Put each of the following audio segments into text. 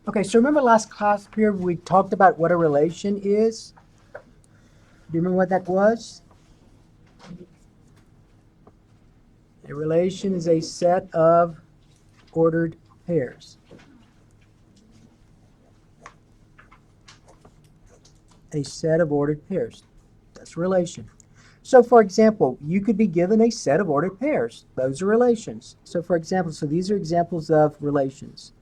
Okay, so remember last class period we talked about what a relation is? Do you remember what that was? A relation is a set of ordered pairs. A set of ordered pairs. That's a relation. So for example, you could be given a set of ordered pairs. Those are relations. So for example, these are examples of relations.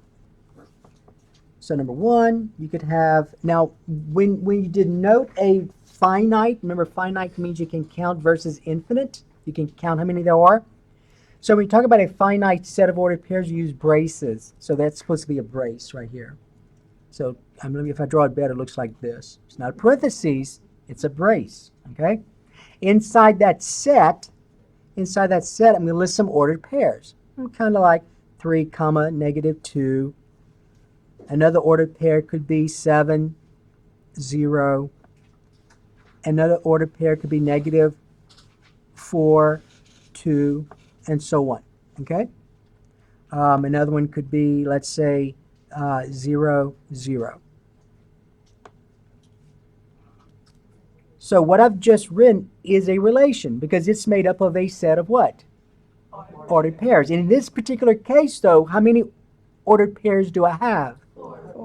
So number one, you could have, now when you denote a finite, remember finite means you can count versus infinite. You can count how many there are. So when we talk about a finite set of ordered pairs, you use braces. So that's supposed to be a brace right here. So if I draw it better, it looks like this. It's not parentheses, it's a brace, okay? Inside that set, I'm going to list some ordered pairs. Kind of like 3, comma, -2. Another ordered pair could be 7, 0. Another ordered pair could be -4, 2, and so on, okay? Another one could be, let's say, 0, 0. So what I've just written is a relation because it's made up of a set of what? Ordered pairs. In this particular case, though, how many ordered pairs do I have?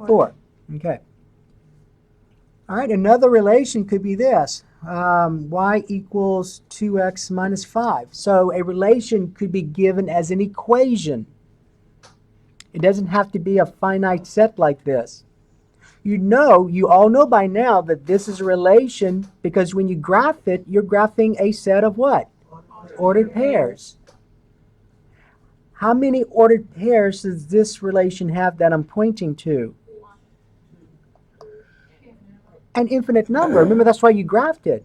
4. Okay. All right, another relation could be this. Y equals 2x minus 5. So a relation could be given as an equation. It doesn't have to be a finite set like this. You all know by now that this is a relation because when you graph it, you're graphing a set of what? Ordered pairs. How many ordered pairs does this relation have that I'm pointing to? An infinite number. Remember, that's why you graphed it.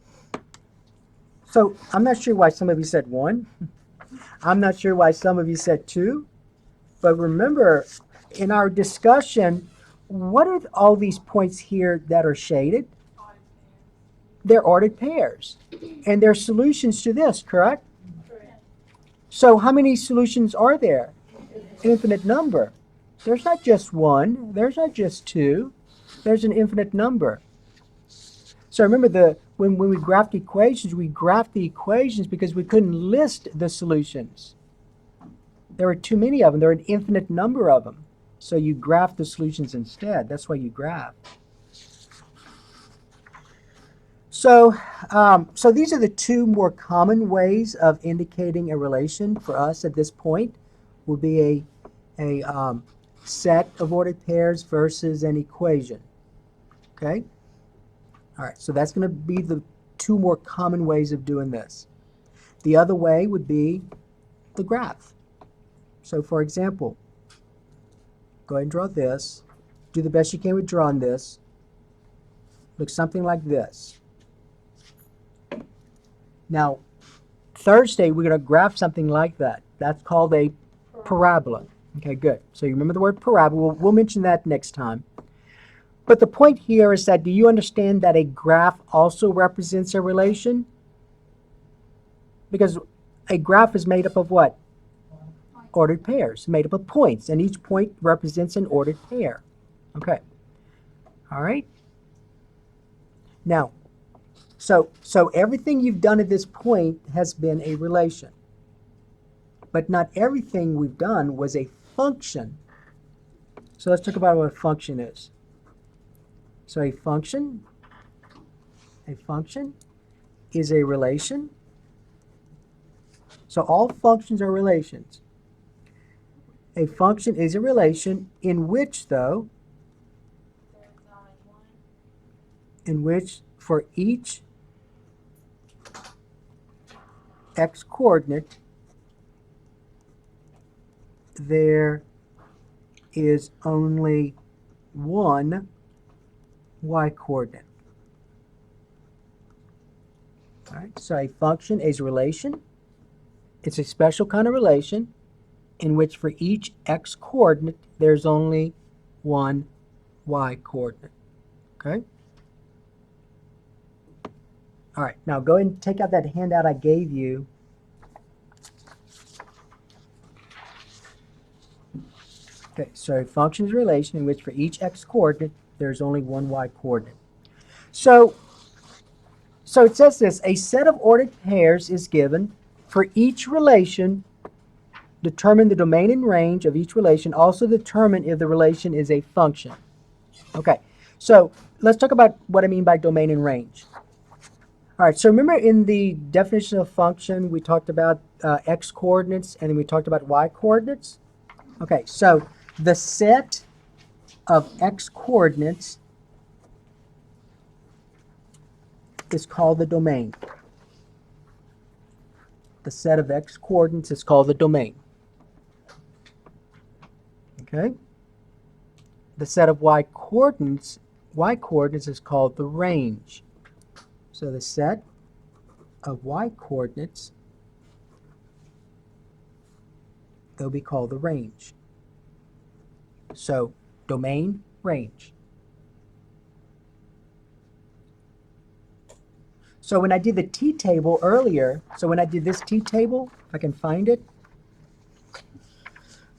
So I'm not sure why some of you said 1. I'm not sure why some of you said 2. But remember, in our discussion, what are all these points here that are shaded? They're ordered pairs. And they're solutions to this, correct? So how many solutions are there? An infinite number. There's not just 1. There's not just 2. There's an infinite number. So remember, when we graphed equations, we graphed the equations because we couldn't list the solutions. There were too many of them. There were an infinite number of them. So you graph the solutions instead. That's why you graph. So these are the two more common ways of indicating a relation for us at this point. Will be a set of ordered pairs versus an equation. Okay? All right, so that's going to be the two more common ways of doing this. The other way would be the graph. So for example, go ahead and draw this. Do the best you can with drawing this. Looks something like this. Now, Thursday, we're going to graph something like that. That's called a parabola. Okay, good. So you remember the word parabola. We'll mention that next time. But the point here is that, do you understand that a graph also represents a relation? Because a graph is made up of what? Ordered pairs, made up of points, and each point represents an ordered pair. Okay. All right. Now, so everything you've done at this point has been a relation. But not everything we've done was a function. So let's talk about what a function is. So a function is a relation. So all functions are relations. A function is a relation in which, though, for each x coordinate, there is only one y coordinate. All right, so a function is a relation. It's a special kind of relation in which for each x coordinate, there's only one y coordinate. Okay? All right, now go ahead and take out that handout I gave you. Okay, so a function is a relation in which for each x coordinate, there's only one y coordinate. So it says this, a set of ordered pairs is given for each relation. Determine the domain and range of each relation. Also determine if the relation is a function. Okay, so let's talk about what I mean by domain and range. All right, so remember in the definition of function, we talked about x coordinates and then we talked about y coordinates. Okay, so the set of x coordinates is called the domain. The set of x coordinates is called the domain. Okay? The set of y coordinates is called the range. So the set of y coordinates, they'll be called the range. So domain, range. So when I did the t-table earlier, so when I did this t-table, if I can find it,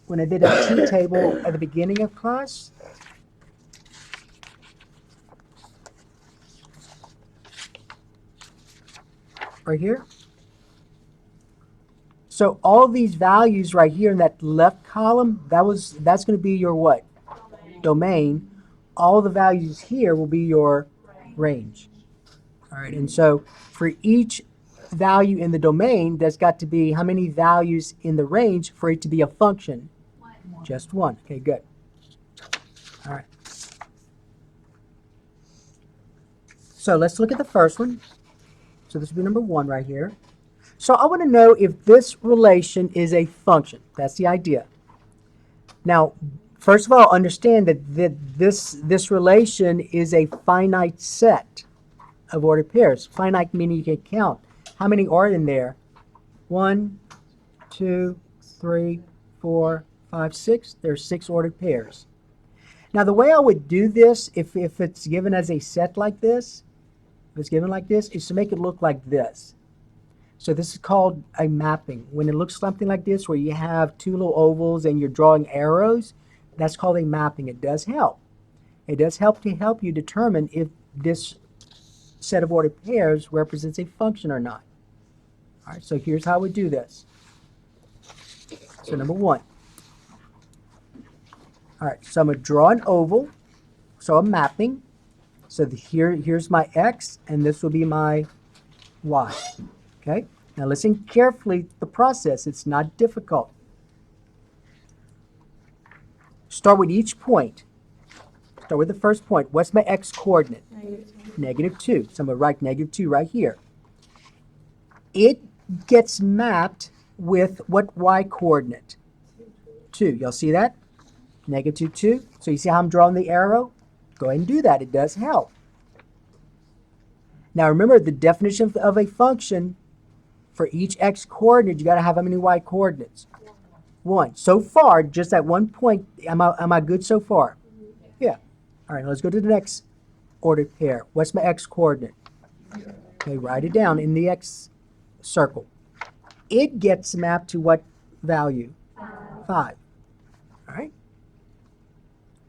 when I did a t-table at the beginning of class, right here. So all these values right here in that left column, that's going to be your what? Domain. All the values here will be your range. All right, and so for each value in the domain, there's got to be how many values in the range for it to be a function? Just one. Okay, good. All right. So let's look at the first one. So this will be number 1 right here. So I want to know if this relation is a function. That's the idea. Now, first of all, understand that this relation is a finite set of ordered pairs. Finite meaning you can count. How many are in there? 1, 2, 3, 4, 5, 6. There's 6 ordered pairs. Now, the way I would do this, if it's given as a set like this, if it's given like this, is to make it look like this. So this is called a mapping. When it looks something like this, where you have 2 little ovals and you're drawing arrows, that's called a mapping. It does help. It does help to help you determine if this set of ordered pairs represents a function or not. All right, so here's how we do this. So number 1. All right, so I'm going to draw an oval. So I'm mapping. So here's my x, and this will be my y. Okay? Now listen carefully to the process. It's not difficult. Start with each point. Start with the first point. What's my x coordinate? -2. So I'm going to write -2 right here. It gets mapped with what y coordinate? 2. Y'all see that? -2. So you see how I'm drawing the arrow? Go ahead and do that. It does help. Now remember the definition of a function. For each x coordinate, you got to have how many y coordinates? 1. So far, just at one point, am I good so far? Yeah. All right, let's go to the next ordered pair. What's my x coordinate? Okay, write it down in the x circle. It gets mapped to what value? 5. All right.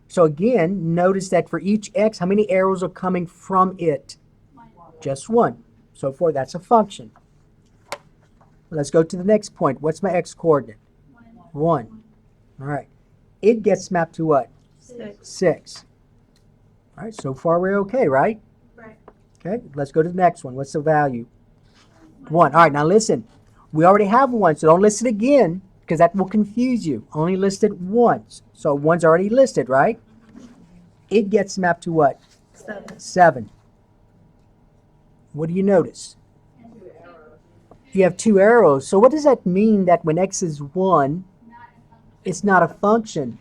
So again, notice that for each x, how many arrows are coming from it? Just 1. So far, that's a function. Let's go to the next point. What's my x coordinate? 1. All right. It gets mapped to what? 6. All right, so far we're okay, right? Right. Okay, let's go to the next one. What's the value? 1. All right, now listen. We already have 1, so don't list it again because that will confuse you. Only list it once. So 1's already listed, right? It gets mapped to what? 7. What do you notice? You have 2 arrows. So what does that mean that when x is 1, it's not a function?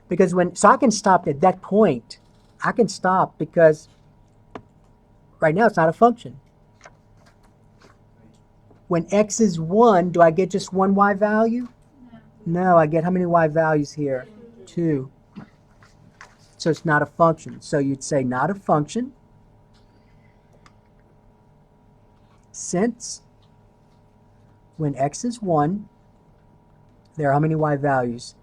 Because so I can stop at that point. I can stop because right now it's not a function. When x is 1, do I get just one y value? No, I get how many y values here? 2. So it's not a function. So you'd say not a function since when x is 1, there are how many y values?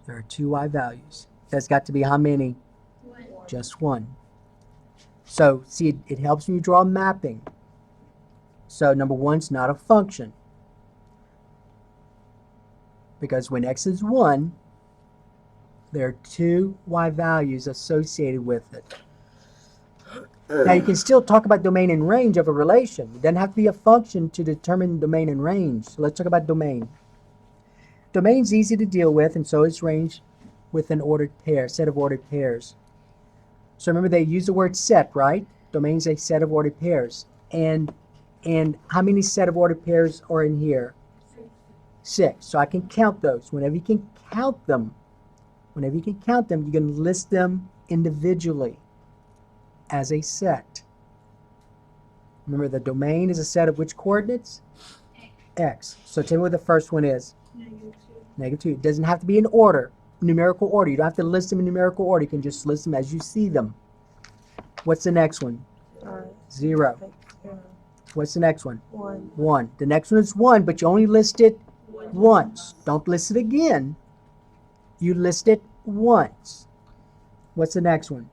There are two y values. That's got to be how many? Just one. So, see, it helps when you draw a mapping. So, number one's not a function. Because when x is 1, there are two y values associated with it. Now, you can still talk about domain and range of a relation. It doesn't have to be a function to determine domain and range. So let's talk about domain. Domain's easy to deal with, and so is range with an ordered pair, set of ordered pairs. So remember, they use the word set, right? Domain's a set of ordered pairs. And how many set of ordered pairs are in here? 6. So I can count those. Whenever you can count them, you can list them individually as a set. Remember, the domain is a set of which coordinates? X. So tell me what the first one is. -2. It doesn't have to be in order, numerical order. You don't have to list them in numerical order. You can just list them as you see them. What's the next one? 0. What's the next one? 1. The next one is 1, but you only list it once. Don't list it again. You list it once. What's the next one?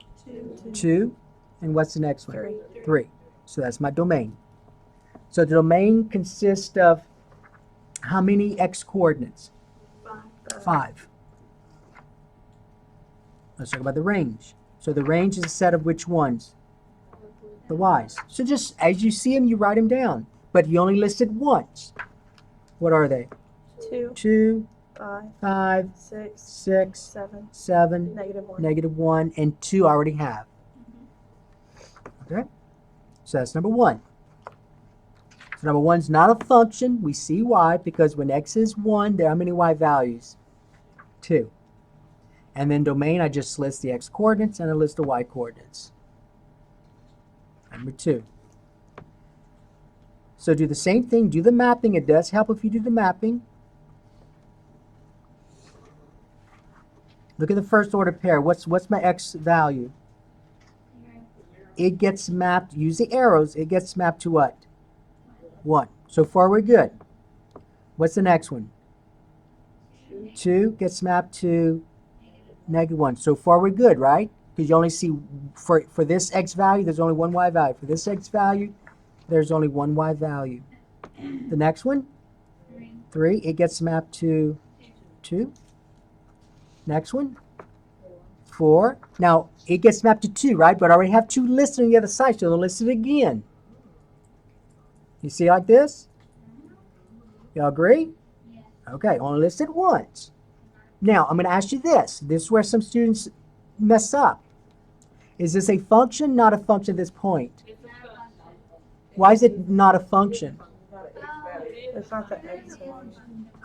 2. And what's the next one? 3. So that's my domain. So the domain consists of how many x coordinates? 5. Let's talk about the range. So the range is a set of which ones? The y's. So just as you see them, you write them down. But you only list it once. What are they? 2, 5, 6, 7, -1, and 2 I already have. Okay? So that's number 1. So number 1's not a function. We see why, because when x is 1, there are how many y values? 2. And then domain, I just list the x coordinates and I list the y coordinates. Number 2. So do the same thing. Do the mapping. It does help if you do the mapping. Look at the first order pair. What's my x value? It gets mapped, use the arrows, it gets mapped to what? 1. So far we're good. What's the next one? 2 gets mapped to -1. So far we're good, right? Because you only see, for this x value, there's only one y value. For this x value, there's only one y value. The next one? 3. It gets mapped to 2. Next one? 4. Now, it gets mapped to 2, right? But I already have 2 listed on the other side, so I'll list it again. You see like this? Y'all agree? Okay, only list it once. Now, I'm going to ask you this. This is where some students mess up. Is this a function, not a function at this point? Why is it not a function? It's not the x one.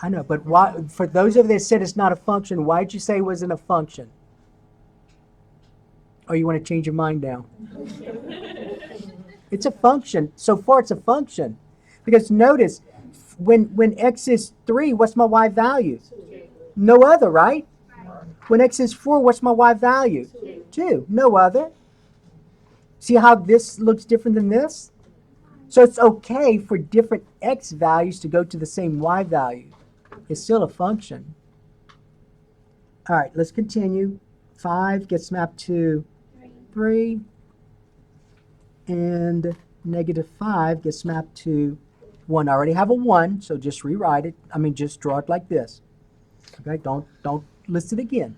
I know, but why? For those of you that said it's not a function, why did you say it wasn't a function? Or you want to change your mind now? It's a function. So far, it's a function. Because notice, when x is 3, what's my y value? No other, right? When x is 4, what's my y value? 2. No other. See how this looks different than this? So it's okay for different x values to go to the same y value. It's still a function. All right, let's continue. 5 gets mapped to 3. And -5 gets mapped to 1. I already have a 1, so just rewrite it. Just draw it like this. Okay, don't list it again.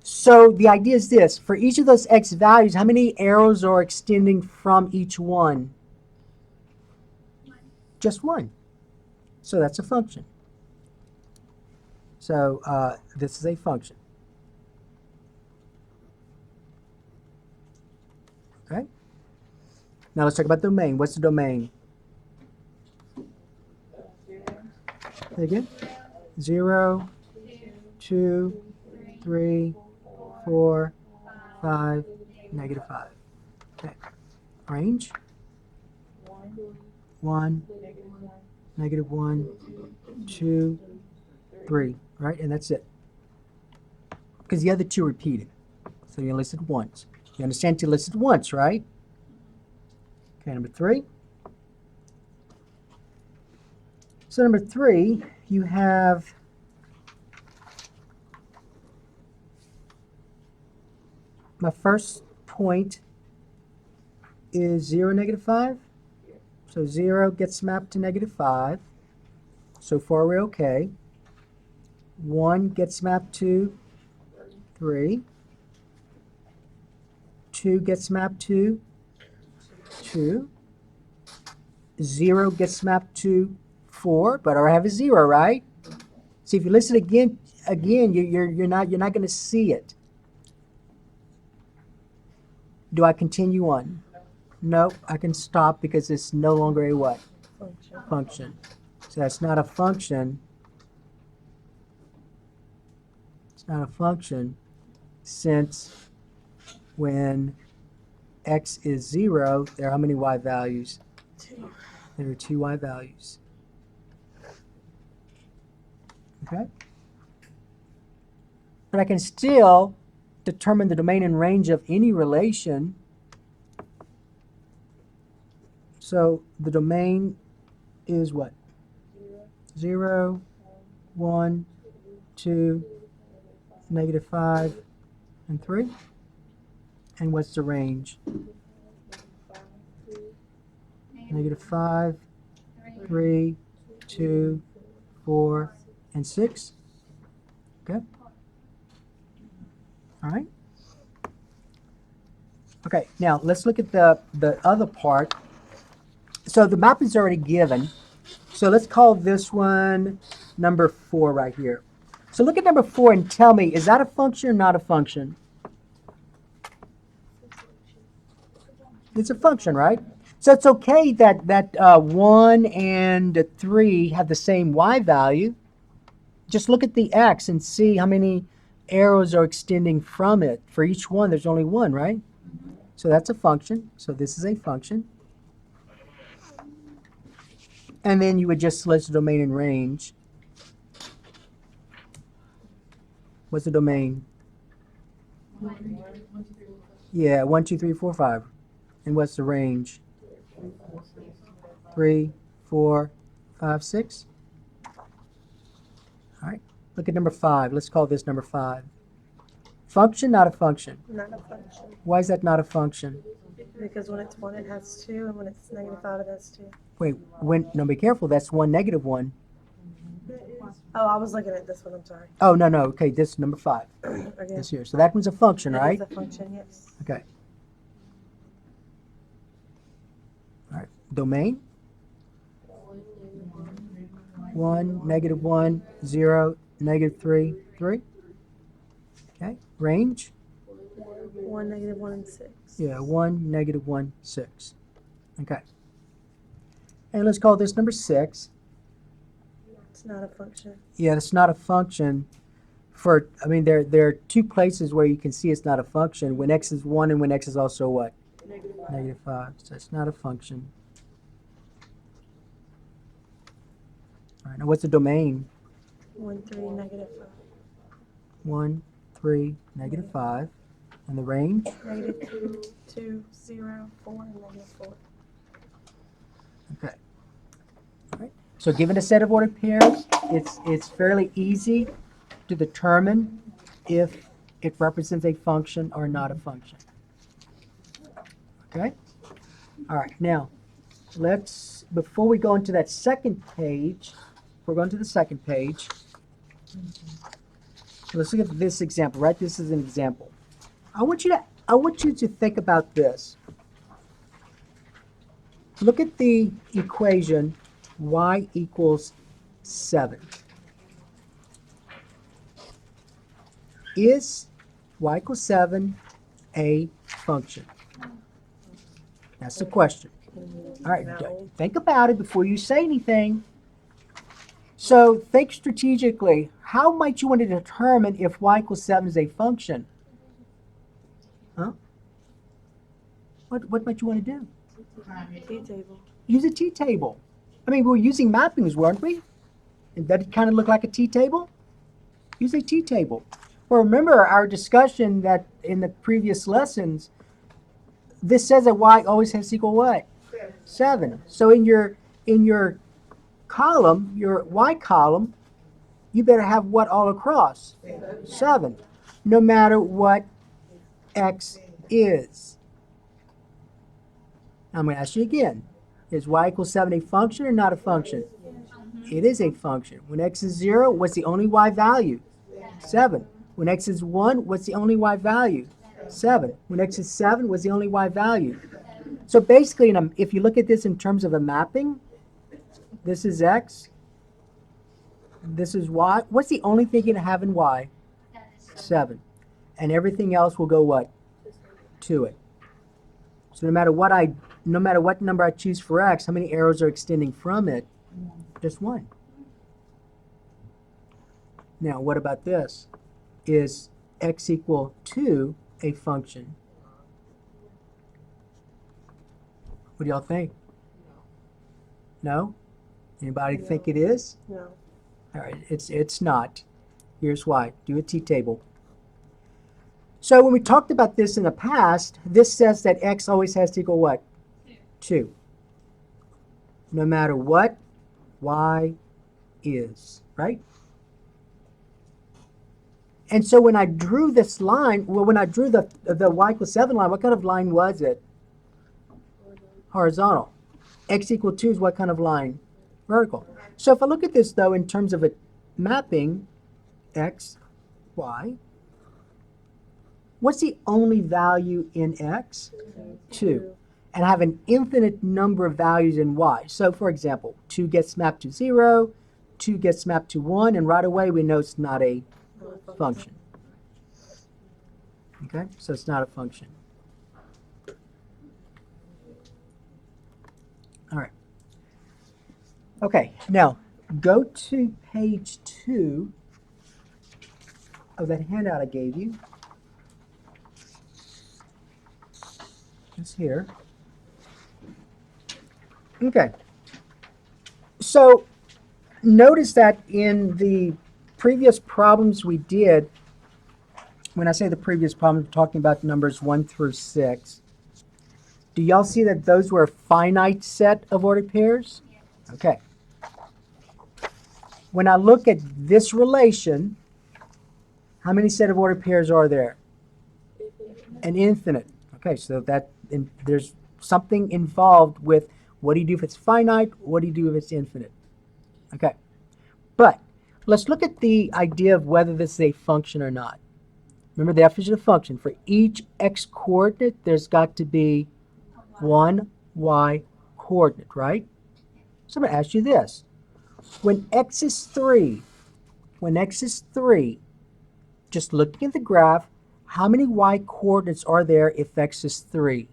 So the idea is this. For each of those x values, how many arrows are extending from each one? Just 1. So that's a function. So this is a function. Okay. Now let's talk about domain. What's the domain? Say again? 0, 2, 3, 4, 5, -5. Okay. Range? 1, -1, 2, 3. Right? And that's it. Because the other 2 repeated. So you list it once. You understand to list it once, right? Okay, number 3. So number 3, you have my first point is 0, -5. So 0 gets mapped to -5. So far we're okay. 1 gets mapped to 3. 2 gets mapped to 2. 0 gets mapped to 4, but I have a 0, right? See, if you listen again, you're not going to see it. Do I continue on? No, I can stop because it's no longer a what? Function. So that's not a function. It's not a function since when x is 0, there are how many y values? 2. There are 2 y values. Okay? But I can still determine the domain and range of any relation. So the domain is what? 0, 1, 2, -5, and 3. And what's the range? -5, 3, 2, 4, and 6. Okay? All right? Okay, now let's look at the other part. So the map is already given. So let's call this one number 4 right here. So look at number 4 and tell me, is that a function or not a function? It's a function, right? So it's okay that 1 and 3 have the same y value. Just look at the x and see how many arrows are extending from it. For each one, there's only one, right? So that's a function. So this is a function. And then you would just list the domain and range. What's the domain? Yeah, 1, 2, 3, 4, 5. And what's the range? 3, 4, 5, 6. All right. Look at number 5. Let's call this number 5. Function, not a function. Not a function. Why is that not a function? Because when it's 1, it has 2, and when it's -5, it has 2. Wait, no, be careful. That's 1, -1. Oh, I was looking at this one. I'm sorry. Oh, no. Okay, this is number 5. Again, This here. So that one's a function, it right? is a function, yes. Okay. All right. Domain. 1, -1, 0, -3, 3. Okay. Range. 1, -1, and 6. Yeah, 1, -1, 6. Okay. And let's call this number 6. It's not a function. Yeah, it's not a function. There are 2 places where you can see it's not a function. When x is 1 and when x is also what? -5. So it's not a function. All right, now what's the domain? 1, 3, -5. 1, 3, -5. And the range? -2, 2, 0, 4, and -4. Okay. All right. So given a set of ordered pairs, it's fairly easy to determine if it represents a function or not a function. Okay? All right. Now, before we go into that second page, we're going to the second page. Let's look at this example, right? This is an example. I want you to think about this. Look at the equation y equals 7. Is y equals 7 a function? That's the question. All right, No. think about it before you say anything. So think strategically. How might you want to determine if y equals 7 is a function? Huh? What might you want to do? T-table. Use a t-table. We were using mappings, weren't we? And that kind of look like a t-table? Use a t-table. Well, remember our discussion that in the previous lessons, this says that y always has to equal what? 7. So in your column, your y column, you better have what all across? 7. No matter what x is. I'm going to ask you again. Is y equals 7 a function or not a function? It is a function. When x is 0, what's the only y value? 7. When x is 1, what's the only y value? 7. When x is 7, what's the only y value? So basically, if you look at this in terms of a mapping, this is x, this is y. What's the only thing you can have in y? 7. And everything else will go what? To it. So no matter what number I choose for x, how many arrows are extending from it? Just one. Now, what about this? Is x equal to a function? What do y'all think? No? Anybody think it is? No. All right, it's not. Here's why. Do a t-table. So when we talked about this in the past, this says that x always has to equal what? 2. No matter what y is, right? And so when I drew this line, well, when I drew the y equals 7 line, what kind of line was it? Horizontal. X equal 2 is what kind of line? Vertical. So if I look at this, though, in terms of a mapping, x, y, what's the only value in x? 2. And I have an infinite number of values in y. So, for example, 2 gets mapped to 0, 2 gets mapped to 1, and right away we know it's not a function. Okay, so it's not a function. All right. Okay, now go to page 2 of that handout I gave you. It's here. Okay. So notice that in the previous problems we did, when I say the previous problems, I'm talking about numbers 1 through 6. Do y'all see that those were a finite set of ordered pairs? Okay. When I look at this relation, how many set of ordered pairs are there? An infinite. Okay, so there's something involved with what do you do if it's finite, what do you do if it's infinite? Okay. But let's look at the idea of whether this is a function or not. Remember the definition of function. For each x coordinate, there's got to be one y coordinate, right? So I'm going to ask you this. When x is 3, just looking at the graph, how many y coordinates are there if x is 3?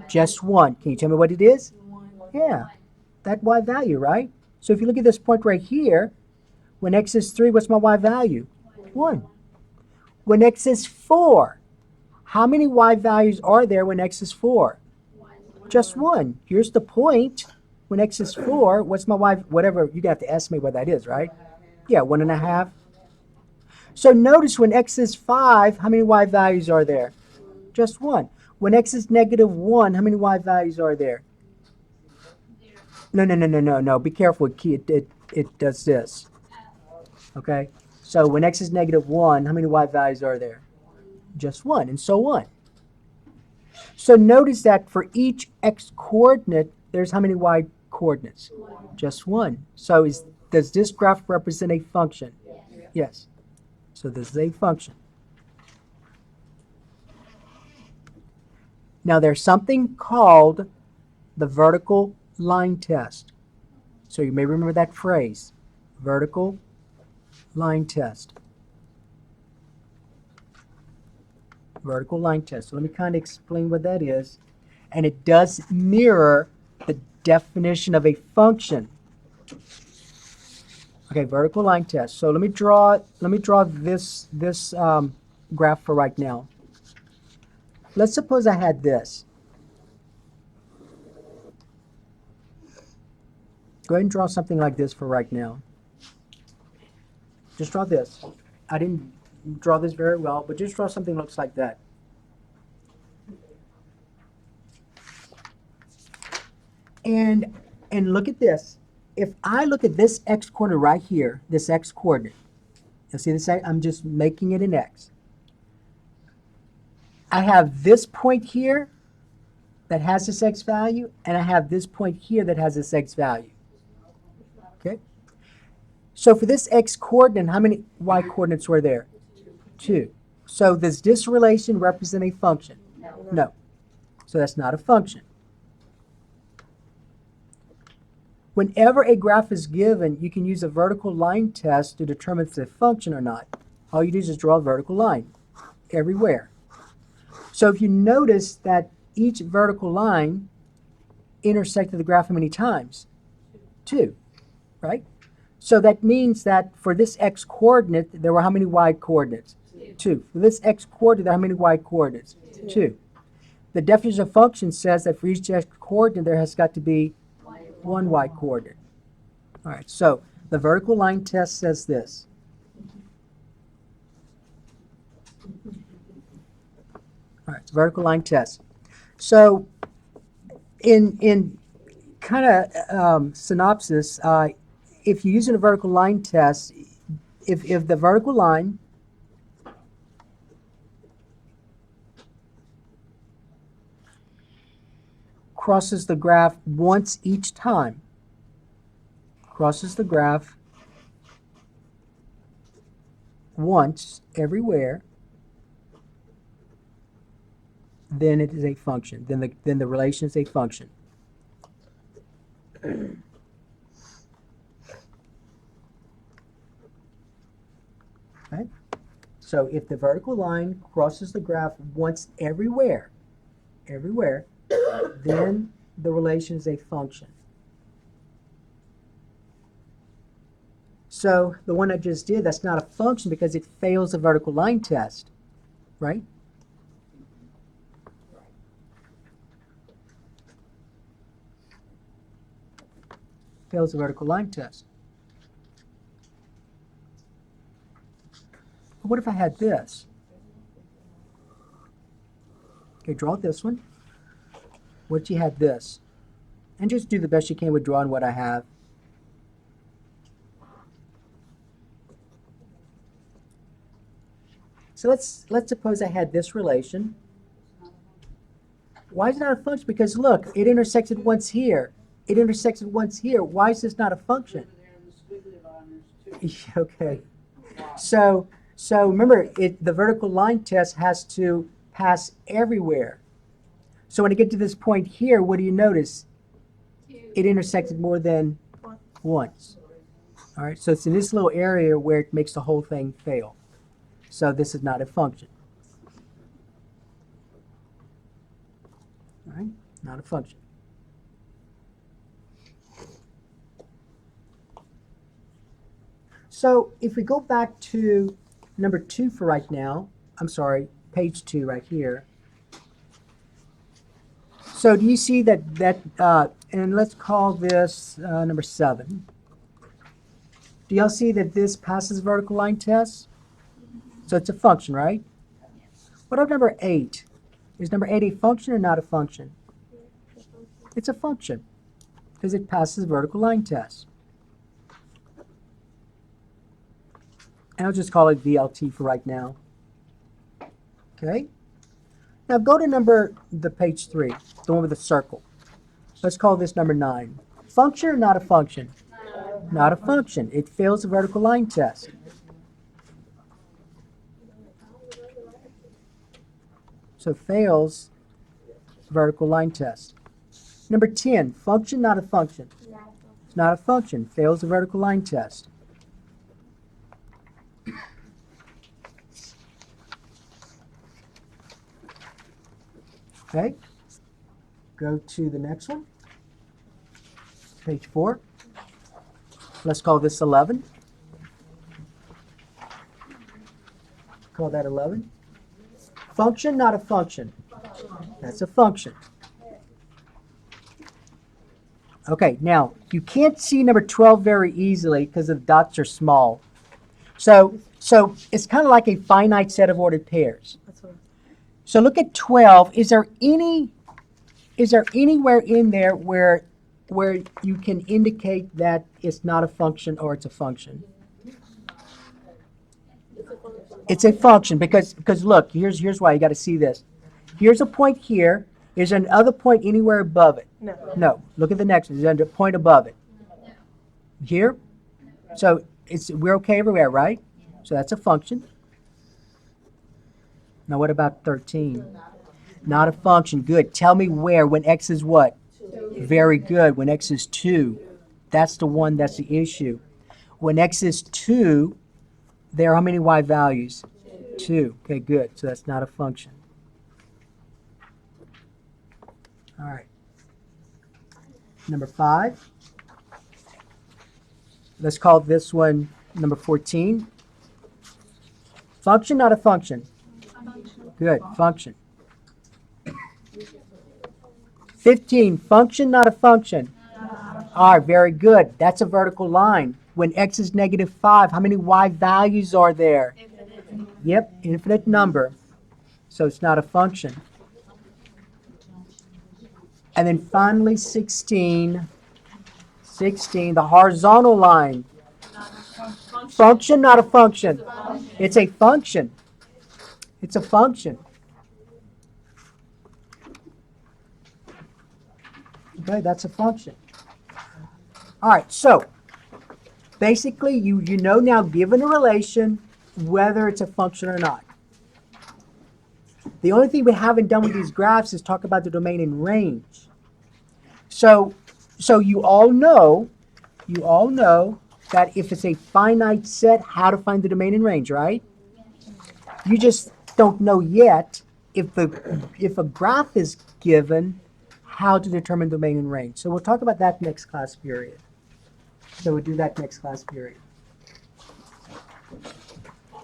Just one. Can you tell me what it is? Yeah, that y value, right? So if you look at this point right here, when x is 3, what's my y value? 1. When x is 4, how many y values are there when x is 4? Just 1. Here's the point. When x is 4, what's my y? Whatever, you're going to have to estimate what that is, right? Yeah, 1.5. So notice when x is 5, how many y values are there? Just 1. When x is -1, how many y values are there? No. Be careful. It does this. Okay? So when x is -1, how many y values are there? Just 1, and so on. So notice that for each x coordinate, there's how many y coordinates? Just 1. So does this graph represent a function? Yes. So this is a function. Now there's something called the vertical line test. So you may remember that phrase, vertical line test. Vertical line test. So let me kind of explain what that is. And it does mirror the definition of a function. Okay, vertical line test. So let me draw this graph for right now. Let's suppose I had this. Go ahead and draw something like this for right now. Just draw this. I didn't draw this very well, but just draw something that looks like that. And look at this. If I look at this x coordinate right here, this x coordinate, you'll see this, I'm just making it an x. I have this point here that has this x value, and I have this point here that has this x value. Okay? So for this x coordinate, how many y coordinates were there? 2. So does this relation represent a function? No. So that's not a function. Whenever a graph is given, you can use a vertical line test to determine if it's a function or not. All you do is just draw a vertical line everywhere. So if you notice that each vertical line intersected the graph how many times? 2, right? So that means that for this x coordinate, there were how many y coordinates? 2. For this x coordinate, there are how many y coordinates? 2. The definition of function says that for each x coordinate, there has got to be 1 y coordinate. All right, so the vertical line test says this. All right, vertical line test. So in kind of synopsis, if you're using a vertical line test, if the vertical line crosses the graph once each time, crosses the graph once everywhere, then it is a function. Then the relation is a function. Okay? So if the vertical line crosses the graph once everywhere, then the relation is a function. So the one I just did, that's not a function because it fails the vertical line test, right? Fails the vertical line test. But what if I had this? Okay, draw this one. What if you had this? And just do the best you can with drawing what I have. So let's suppose I had this relation. Why is it not a function? Because look, it intersected once here. It intersected once here. Why is this not a function? Okay. So remember, the vertical line test has to pass everywhere. So when I get to this point here, what do you notice? It intersected more than once. All right. So it's in this little area where it makes the whole thing fail. So this is not a function. All right. Not a function. So if we go back to number 2 for right now, I'm sorry, page 2 right here. So do you see that, and let's call this number 7. Do y'all see that this passes vertical line test? So it's a function, right? What about number 8? Is number 8 a function or not a function? It's a function because it passes vertical line test. And I'll just call it VLT for right now. Okay? Now go to page 3, the one with the circle. Let's call this number 9. Function or not a function? Not a function. It fails the vertical line test. So fails vertical line test. Number 10, function, not a function? It's not a function. Fails the vertical line test. Okay, go to the next one, page 4. Let's call this 11. Call that 11. Function, not a function. That's a function. Okay, now you can't see number 12 very easily because the dots are small. So it's kind of like a finite set of ordered pairs. So look at 12. Is there anywhere in there where you can indicate that it's not a function or it's a function? It's a function because look, here's why you got to see this. Here's a point here. Is there another point anywhere above it? No. No. Look at the next one. Is there a point above it? Here? So we're okay everywhere, right? So that's a function. Now what about 13? Not a function. Good. Tell me where when x is what? Very good. When x is 2. That's the one that's the issue. When x is 2, there are how many y values? 2. Okay, good. So that's not a function. All right. Number 5. Let's call this one number 14. Function, not a function? Good, function. 15, function, not a function? All right, very good. That's a vertical line. When x is negative 5, how many y values are there? Yep, infinite number. So it's not a function. And then finally 16, the horizontal line. Function, not a function? It's a function. It's a function. Okay, that's a function. All right, so basically you know now, given a relation, whether it's a function or not. The only thing we haven't done with these graphs is talk about the domain and range. So you all know that if it's a finite set, how to find the domain and range, right? You just don't know yet if a graph is given, how to determine domain and range. So we'll talk about that next class period. So we'll do that next class period.